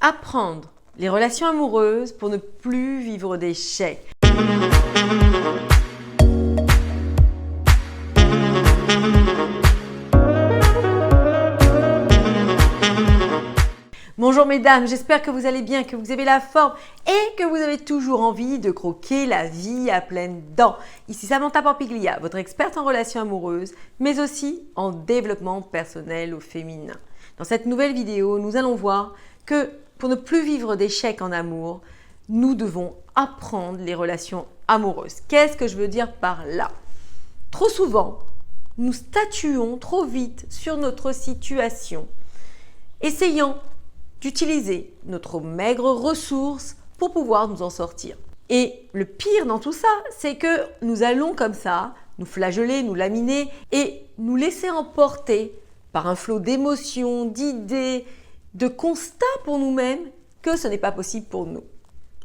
Apprendre les relations amoureuses pour ne plus vivre d'échecs. Bonjour mesdames, j'espère que vous allez bien, que vous avez la forme et que vous avez toujours envie de croquer la vie à pleines dents. Ici Samantha Pampiglia, votre experte en relations amoureuses, mais aussi en développement personnel au féminin. Dans cette nouvelle vidéo, nous allons voir que pour ne plus vivre d'échecs en amour, nous devons apprendre les relations amoureuses. Qu'est-ce que je veux dire par là? Trop souvent, nous statuons trop vite sur notre situation, essayant d'utiliser notre maigre ressource pour pouvoir nous en sortir. Et le pire dans tout ça, c'est que nous allons comme ça nous flageller, nous laminer et nous laisser emporter par un flot d'émotions, d'idées, de constats pour nous-mêmes que ce n'est pas possible pour nous.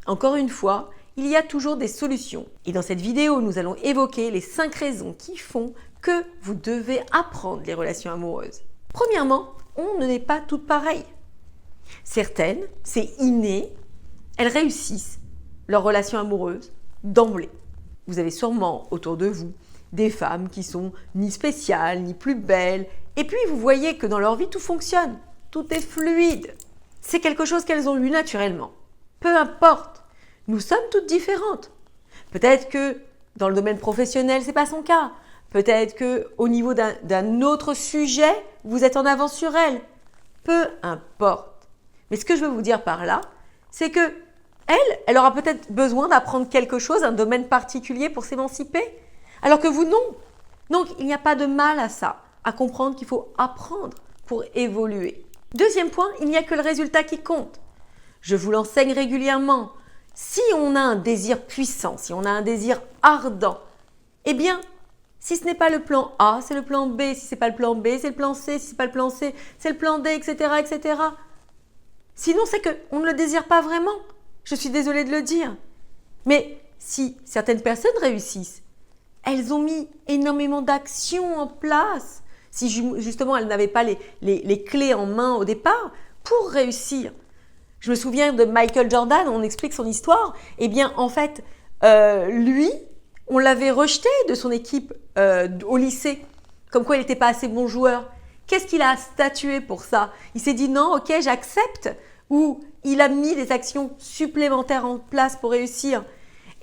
Encore une fois, il y a toujours des solutions. Et dans cette vidéo, nous allons évoquer les 5 raisons qui font que vous devez apprendre les relations amoureuses. Premièrement, on n'est pas toutes pareilles. Certaines, c'est inné, elles réussissent leurs relations amoureuses d'emblée. Vous avez sûrement autour de vous des femmes qui sont ni spéciales, ni plus belles, et puis vous voyez que dans leur vie tout fonctionne, tout est fluide. C'est quelque chose qu'elles ont eu naturellement. Peu importe, nous sommes toutes différentes. Peut-être que dans le domaine professionnel, c'est pas son cas. Peut-être que au niveau d'un autre sujet, vous êtes en avance sur elles. Peu importe. Mais ce que je veux vous dire par là, c'est que elle aura peut-être besoin d'apprendre quelque chose, un domaine particulier pour s'émanciper, alors que vous, non. Donc, il n'y a pas de mal à ça, à comprendre qu'il faut apprendre pour évoluer. Deuxième point, il n'y a que le résultat qui compte. Je vous l'enseigne régulièrement. Si on a un désir puissant, si on a un désir ardent, eh bien, si ce n'est pas le plan A, c'est le plan B. Si ce n'est pas le plan B, c'est le plan C. Si ce n'est pas le plan C, c'est le plan D, etc., etc. Sinon, c'est qu'on ne le désire pas vraiment. Je suis désolée de le dire. Mais si certaines personnes réussissent, elles ont mis énormément d'actions en place. Si justement, elles n'avaient pas les clés en main au départ pour réussir. Je me souviens de Michael Jordan, on explique son histoire. Eh bien, en fait, lui, on l'avait rejeté de son équipe au lycée. Comme quoi, il n'était pas assez bon joueur. Qu'est-ce qu'il a statué pour ça? Il s'est dit non, ok, j'accepte. Ou il a mis des actions supplémentaires en place pour réussir.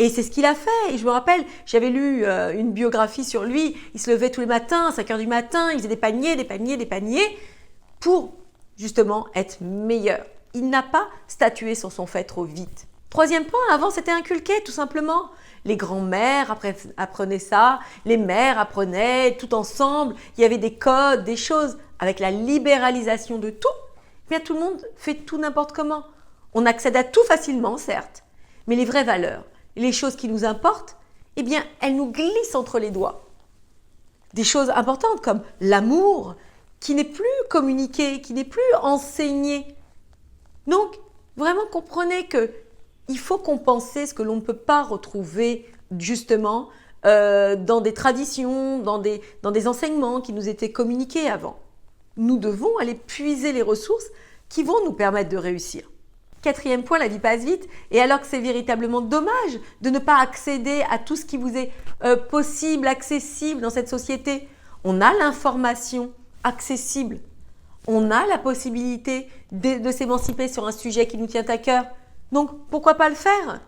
Et c'est ce qu'il a fait. Et je me rappelle, j'avais lu une biographie sur lui. Il se levait tous les matins, à 5 heures du matin, il faisait des paniers, pour justement être meilleur. Il n'a pas statué sur son fait trop vite. Troisième point, avant c'était inculqué tout simplement. Les grands-mères apprenaient ça, les mères apprenaient tout ensemble. Il y avait des codes, des choses. Avec la libéralisation de tout, eh bien tout le monde fait tout n'importe comment. On accède à tout facilement, certes, mais les vraies valeurs, les choses qui nous importent, eh bien elles nous glissent entre les doigts. Des choses importantes comme l'amour, qui n'est plus communiqué, qui n'est plus enseigné. Donc, vraiment comprenez que il faut compenser ce que l'on ne peut pas retrouver justement dans des traditions, dans des enseignements qui nous étaient communiqués avant. Nous devons aller puiser les ressources qui vont nous permettre de réussir. Quatrième point, la vie passe vite et alors que c'est véritablement dommage de ne pas accéder à tout ce qui vous est possible, accessible dans cette société. On a l'information accessible. On a la possibilité de s'émanciper sur un sujet qui nous tient à cœur. Donc, pourquoi pas le faire?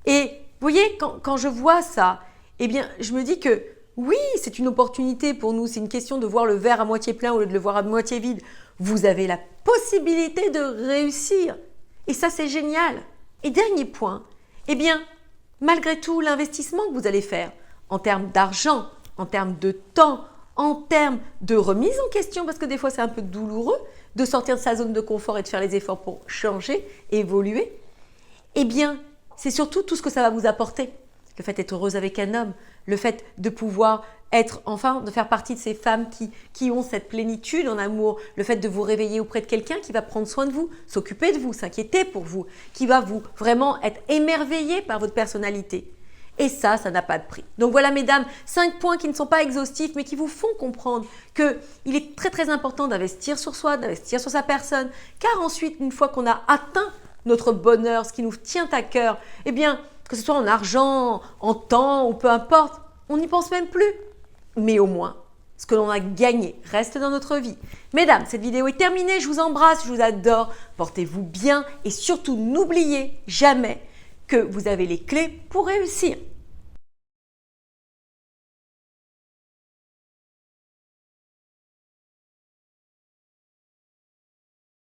Et vous voyez, quand je vois ça, eh bien, je me dis que oui, c'est une opportunité pour nous. C'est une question de voir le verre à moitié plein au lieu de le voir à moitié vide. Vous avez la possibilité de réussir. Et ça, c'est génial. Et dernier point, eh bien, malgré tout, l'investissement que vous allez faire en termes d'argent, en termes de temps, en termes de remise en question, parce que des fois, c'est un peu douloureux de sortir de sa zone de confort et de faire les efforts pour changer, évoluer. Eh bien, c'est surtout tout ce que ça va vous apporter. Le fait d'être heureuse avec un homme, le fait de pouvoir de faire partie de ces femmes qui ont cette plénitude en amour, le fait de vous réveiller auprès de quelqu'un qui va prendre soin de vous, s'occuper de vous, s'inquiéter pour vous, qui va vous vraiment être émerveillé par votre personnalité. Et ça n'a pas de prix. Donc voilà mesdames, 5 points qui ne sont pas exhaustifs mais qui vous font comprendre qu'il est très très important d'investir sur soi, d'investir sur sa personne. Car ensuite, une fois qu'on a atteint notre bonheur, ce qui nous tient à cœur, eh bien, que ce soit en argent, en temps ou peu importe, on n'y pense même plus. Mais au moins, ce que l'on a gagné reste dans notre vie. Mesdames, cette vidéo est terminée. Je vous embrasse, je vous adore. Portez-vous bien et surtout n'oubliez jamais que vous avez les clés pour réussir.